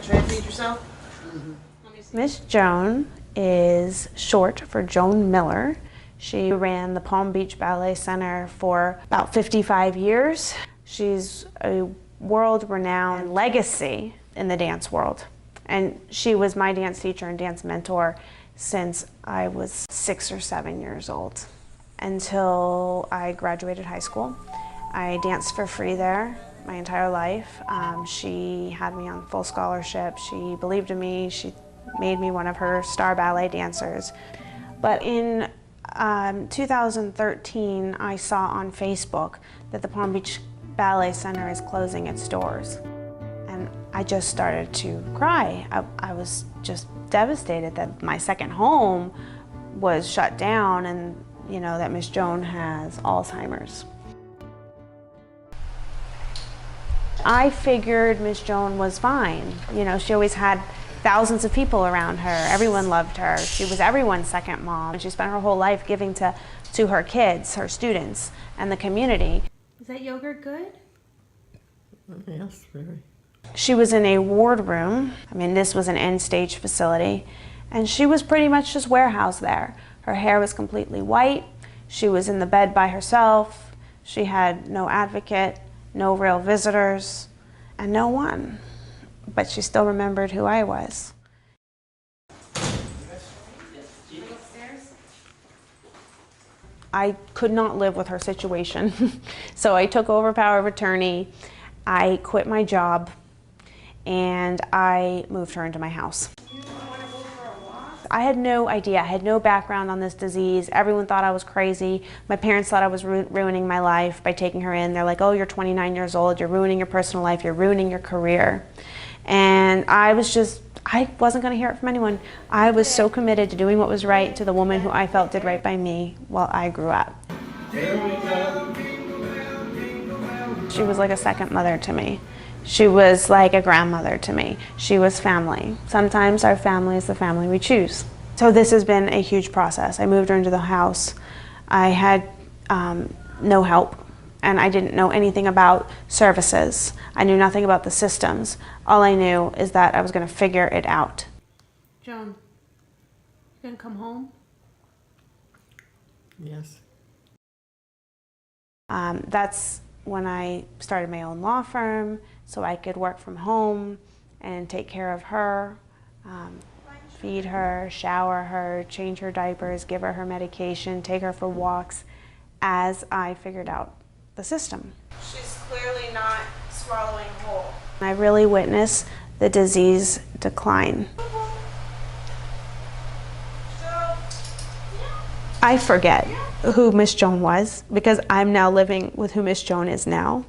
and translate yourself? Miss Joan is short for Joan Miller. She ran the Palm Beach Ballet Center for about 55 years. She's a world-renowned legacy in the dance world. And she was my dance teacher and dance mentor since I was 6 or 7 years old. Until I graduated high school. I danced for free there my entire life. She had me on full scholarship. She believed in me. She made me one of her star ballet dancers. But in 2013, I saw on Facebook that the Palm Beach Ballet Center is closing its doors. And I just started to cry. I was just devastated that my second home was shut down and, you know, that Miss Joan has Alzheimer's. I figured Miss Joan was fine. You know, she always had thousands of people around her. Everyone loved her. She was everyone's second mom. She spent her whole life giving to her kids, her students, and the community. Is that yogurt good? Yes, very. She was in a ward room. I mean, this was an end-stage facility, and she was pretty much just warehoused there. Her hair was completely white. She was in the bed by herself. She had no advocate, no real visitors, and no one. But she still remembered who I was. I could not live with her situation, so I took over power of attorney. I quit my job, and I moved her into my house. I had no idea. I had no background on this disease. Everyone thought I was crazy. My parents thought I was ruining my life by taking her in. They're like, oh, you're 29 years old. You're ruining your personal life. You're ruining your career. And I wasn't going to hear it from anyone. I was so committed to doing what was right to the woman who I felt did right by me while I grew up. She was like a second mother to me. She was like a grandmother to me. She was family. Sometimes our family is the family we choose. So this has been a huge process. I moved her into the house. I had no help, and I didn't know anything about services. I knew nothing about the systems. All I knew is that I was going to figure it out. Joan, you gonna come home? Yes. That's when I started my own law firm, so I could work from home and take care of her, feed her, shower her, change her diapers, give her her medication, take her for walks, as I figured out the system. She's clearly not swallowing whole. I really witnessed the disease decline. I forget who Miss Joan was because I'm now living with who Miss Joan is now.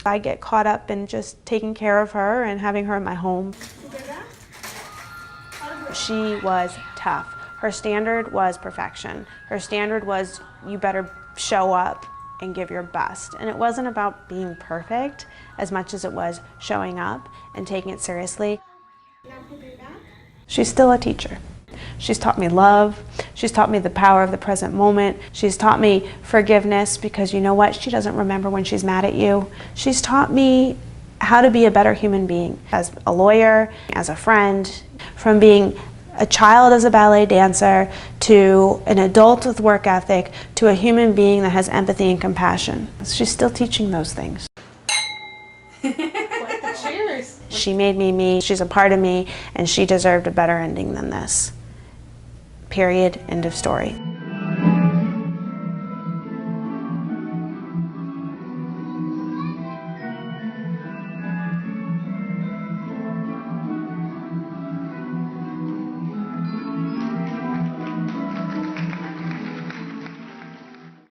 I get caught up in just taking care of her and having her in my home. She was tough. Her standard was perfection. Her standard was you better show up and give your best. And it wasn't about being perfect as much as it was showing up and taking it seriously. She's still a teacher. She's taught me love. She's taught me the power of the present moment. She's taught me forgiveness because you know what? She doesn't remember when she's mad at you. She's taught me how to be a better human being as a lawyer, as a friend, from being a child as a ballet dancer to an adult with work ethic to a human being that has empathy and compassion. She's still teaching those things. Cheers. She made me me, she's a part of me, and she deserved a better ending than this. Period. End of story.